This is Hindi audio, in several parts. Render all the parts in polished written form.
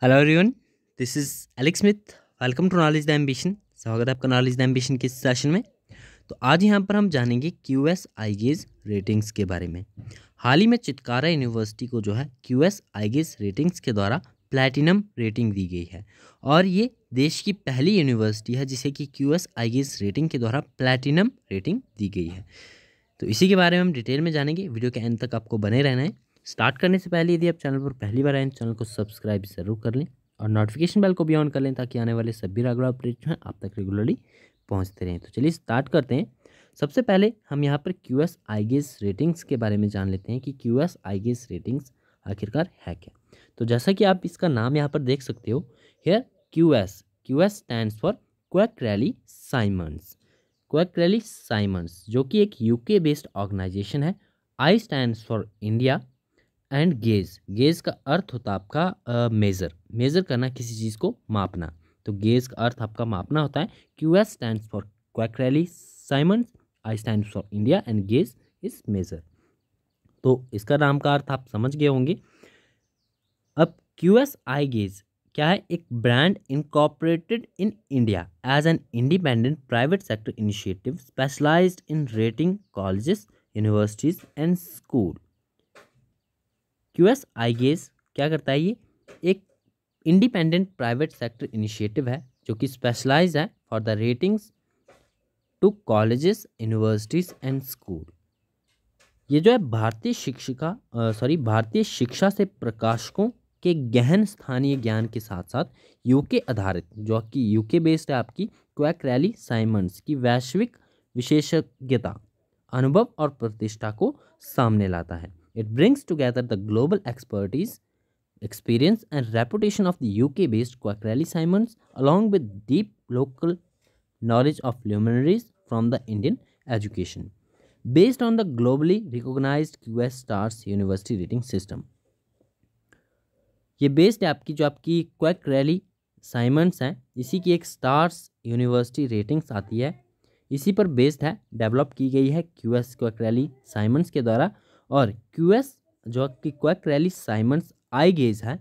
Hello everyone, this is Alex Smith. Welcome to Knowledge the Ambition. स्वागत है आपका नॉलेज द एम्बिशन के सेशन में। तो आज यहाँ पर हम जानेंगे क्यूएस आईगेज रेटिंग्स के बारे में। हाल ही में चितकारा यूनिवर्सिटी को जो है क्यूएस आईगेज रेटिंग्स के द्वारा प्लैटिनम रेटिंग दी गई है और ये देश की पहली यूनिवर्सिटी है जिसे कि क्यूएस आईगेज रेटिंग के द्वारा प्लैटिनम रेटिंग दी गई है। तो इसी के बारे में हम डिटेल में जानेंगे। वीडियो के एंड तक आपको बने रहना है। स्टार्ट करने से पहले यदि आप चैनल पर पहली बार आए चैनल को सब्सक्राइब जरूर कर लें और नोटिफिकेशन बेल को भी ऑन कर लें ताकि आने वाले सभी रेगुलर अपडेट जो हैं आप तक रेगुलरली पहुंचते रहें। तो चलिए स्टार्ट करते हैं। सबसे पहले हम यहाँ पर क्यूएस आईगेज रेटिंग्स के बारे में जान लेते हैं कि क्यूएस आईगेज रेटिंग्स आखिरकार है क्या। तो जैसा कि आप इसका नाम यहाँ पर देख सकते हो, here QS stands for Quacquarelli Symonds. Quacquarelli Symonds जो कि एक यूके बेस्ड ऑर्गेनाइजेशन है। I stands for India and gauge का अर्थ होता है आपका मेज़र करना, किसी चीज़ को मापना। तो गेज का अर्थ आपका मापना होता है। QS stands for Quacquarelli Symonds, I stands for India and gauge is measure. तो इसका नाम का अर्थ आप समझ गए होंगे। अब क्यूएस आई गेज क्या है? एक brand incorporated in India as an independent private sector initiative specialised in rating colleges, universities and school. QS I gauge क्या करता है? ये एक इंडिपेंडेंट प्राइवेट सेक्टर इनिशिएटिव है जो कि स्पेशलाइज है for the ratings to colleges, universities and school. ये जो है भारतीय शिक्षा से प्रकाशकों के गहन स्थानीय ज्ञान के साथ साथ यूके आधारित, जो कि यूके बेस्ड है, आपकी क्वैकरैली साइमंड्स की वैश्विक विशेषज्ञता, अनुभव और प्रतिष्ठा को सामने लाता है। It brings together the global expertise, experience and reputation of the UK-based Quackrelli Simons along with deep local knowledge of luminaries from the Indian education. Based on the globally recognized QS Stars University Rating System. ये बेस्ड है आपकी जो आपकी क्वैकरैली साइमंड्स हैं, इसी की एक स्टार्स यूनिवर्सिटी रेटिंग्स आती है, इसी पर बेस्ड है, डेवलप की गई है क्यूएस क्वैकरैली साइमंड्स के द्वारा। और क्यूएस जो कि क्वैकरैली साइमंड्स आई गेज है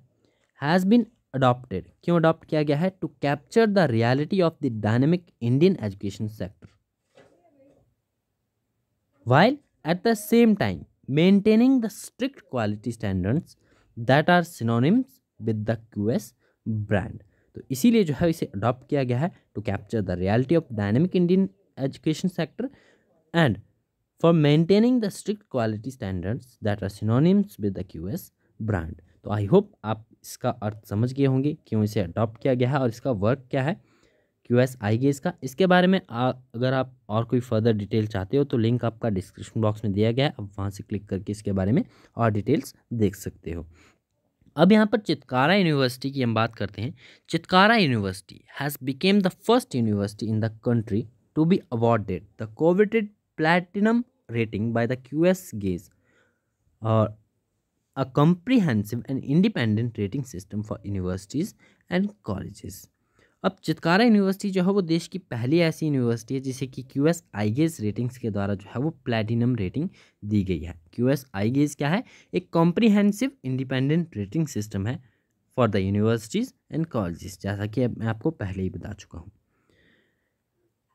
हैज़ बीन अडॉप्टेड। क्यों अडॉप्ट किया गया है? To capture the reality of the dynamic Indian education sector while at the same time maintaining the strict quality standards that are synonyms with the QS brand। तो इसीलिए जो है इसे अडॉप्ट किया गया है to capture the reality of dynamic Indian education sector and for maintaining the strict quality standards that are synonyms with the QS brand. तो आई होप आप इसका अर्थ समझ गए होंगे क्यों इसे अडॉप्ट किया गया है और इसका वर्क क्या है क्यूएस आईगेज का। इसके बारे में अगर आप और कोई फर्दर डिटेल चाहते हो तो लिंक आपका डिस्क्रिप्शन बॉक्स में दिया गया है, आप वहाँ से क्लिक करके इसके बारे में और डिटेल्स देख सकते हो। अब यहाँ पर चितकारा यूनिवर्सिटी की हम बात करते हैं। Chitkara university has became the first university in the country to be awarded the coveted platinum rating by the QS gauge और a comprehensive and independent rating system for universities and colleges. अब चितकारा यूनिवर्सिटी जो है वो देश की पहली ऐसी यूनिवर्सिटी है जिसे कि क्यूएस आईगेज रेटिंग्स के द्वारा जो है वो प्लैटिनम रेटिंग दी गई है। क्यूएस आईगेज क्या है? एक कॉम्प्रिहेंसिव इंडिपेंडेंट रेटिंग सिस्टम है for the universities and colleges, जैसा कि मैं आपको पहले ही बता चुका हूँ।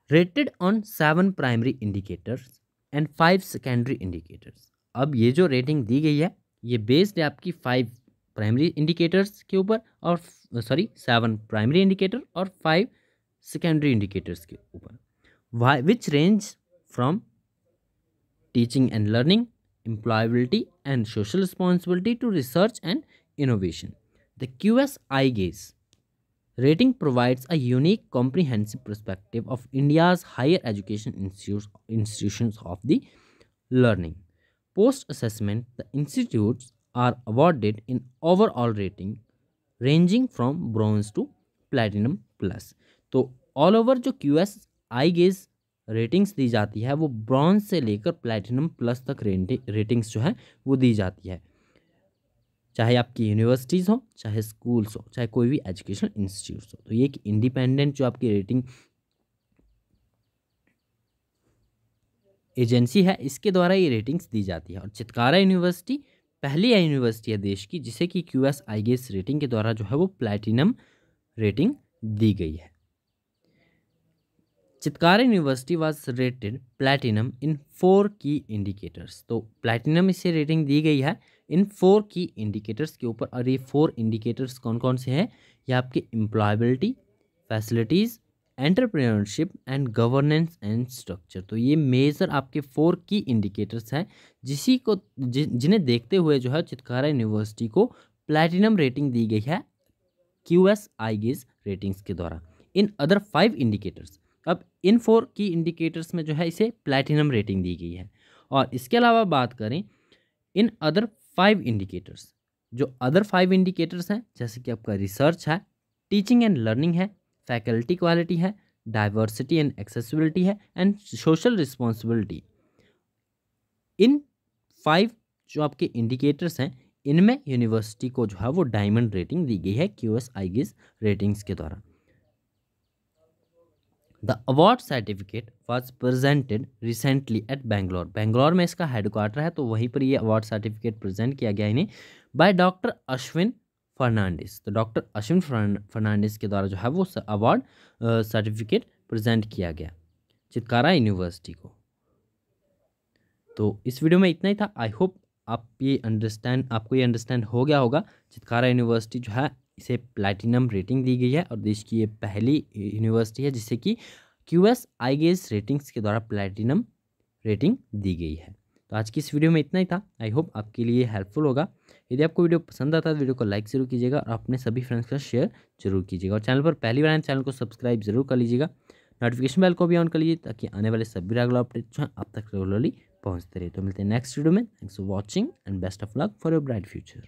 Rated on 7 primary indicators and 5 secondary indicators. अब ये जो रेटिंग दी गई है ये बेस्ड है आपकी 5 प्राइमरी इंडिकेटर्स के ऊपर और 7 प्राइमरी इंडिकेटर और 5 सेकेंडरी इंडिकेटर्स के ऊपर, which range from teaching and learning, employability and social responsibility to research and innovation. The QS I gauge rating provides a unique comprehensive perspective of India's higher education institutions of the learning. Post assessment, the institutes are awarded in overall rating ranging from bronze to platinum plus। तो ऑल ओवर जो QS आई गेज रेटिंग्स दी जाती है वो ब्रॉन्ज से लेकर प्लैटिनम प्लस तक रेटिंग्स जो है वो दी जाती है, चाहे आपकी यूनिवर्सिटीज़ हो, चाहे स्कूल्स हो, चाहे कोई भी एजुकेशनल इंस्टीट्यूट्स हो। तो ये एक इंडिपेंडेंट जो आपकी रेटिंग एजेंसी है इसके द्वारा ये रेटिंग्स दी जाती है। और चितकारा यूनिवर्सिटी पहली यूनिवर्सिटी है देश की जिसे कि QS रेटिंग के द्वारा जो है वो प्लैटिनम रेटिंग दी गई है। Chitkara university was rated platinum in 4 key indicators. तो प्लैटिनम इसे रेटिंग दी गई है इन 4 की इंडिकेटर्स के ऊपर। और ये 4 इंडिकेटर्स कौन कौन से हैं? ये आपके employability, facilities, entrepreneurship and governance and structure. तो ये मेजर आपके 4 की इंडिकेटर्स हैं जिन्हें देखते हुए जो है चितकारा यूनिवर्सिटी को प्लैटिनम रेटिंग दी गई है QS रेटिंग्स के द्वारा। इन अदर 5 इंडिकेटर्स, अब इन 4 की इंडिकेटर्स में जो है इसे प्लैटिनम रेटिंग दी गई है। और इसके अलावा बात करें इन अदर 5 इंडिकेटर्स, जो अदर 5 इंडिकेटर्स हैं जैसे कि आपका रिसर्च है, टीचिंग एंड लर्निंग है, फैकल्टी क्वालिटी है, डाइवर्सिटी एंड एक्सेसिबिलिटी है एंड सोशल रिस्पॉन्सिबिलिटी। इन 5 जो आपके इंडिकेटर्स हैं इनमें यूनिवर्सिटी को जो है वो डायमंड रेटिंग दी गई है QS रेटिंग्स के द्वारा। The award certificate was presented recently eight Bangalore. Bangalore में इसका हेडक्वार्टर है, तो वहीं पर ये अवार्ड सर्टिफिकेट प्रेजेंट किया गया इन्हें बाय डॉक्टर अश्विन फर्नांडिस। तो डॉक्टर अश्विन फर्नांडिस के द्वारा जो है वो अवार्ड सर्टिफिकेट प्रेजेंट किया गया चितकारा यूनिवर्सिटी को। तो इस वीडियो में इतना ही था। आई होप आपको ये अंडरस्टैंड हो गया होगा। चितकारा यूनिवर्सिटी जो है इसे प्लैटिनम रेटिंग दी गई है और देश की ये पहली यूनिवर्सिटी है जिसे कि QS रेटिंग्स के द्वारा प्लैटिनम रेटिंग दी गई है। तो आज की इस वीडियो में इतना ही था। आई होप आपके लिए हेल्पफुल होगा। यदि आपको वीडियो पसंद आता है तो वीडियो को लाइक ज़रूर कीजिएगा और अपने सभी फ्रेंड्स के साथ शेयर जरूर कीजिएगा। और चैनल पर पहली बार आए चैनल को सब्सक्राइब जरूर कर लीजिएगा। नोटिफिकेशन बेल को भी ऑन कर लीजिए ताकि आने वाले सभी रेगुलर अपडेट जो हैं आप तक रेगुलरली पहुँचते रहे। तो मिलते हैं नेक्स्ट वीडियो में। Thanks for watching and best of luck for your bright future.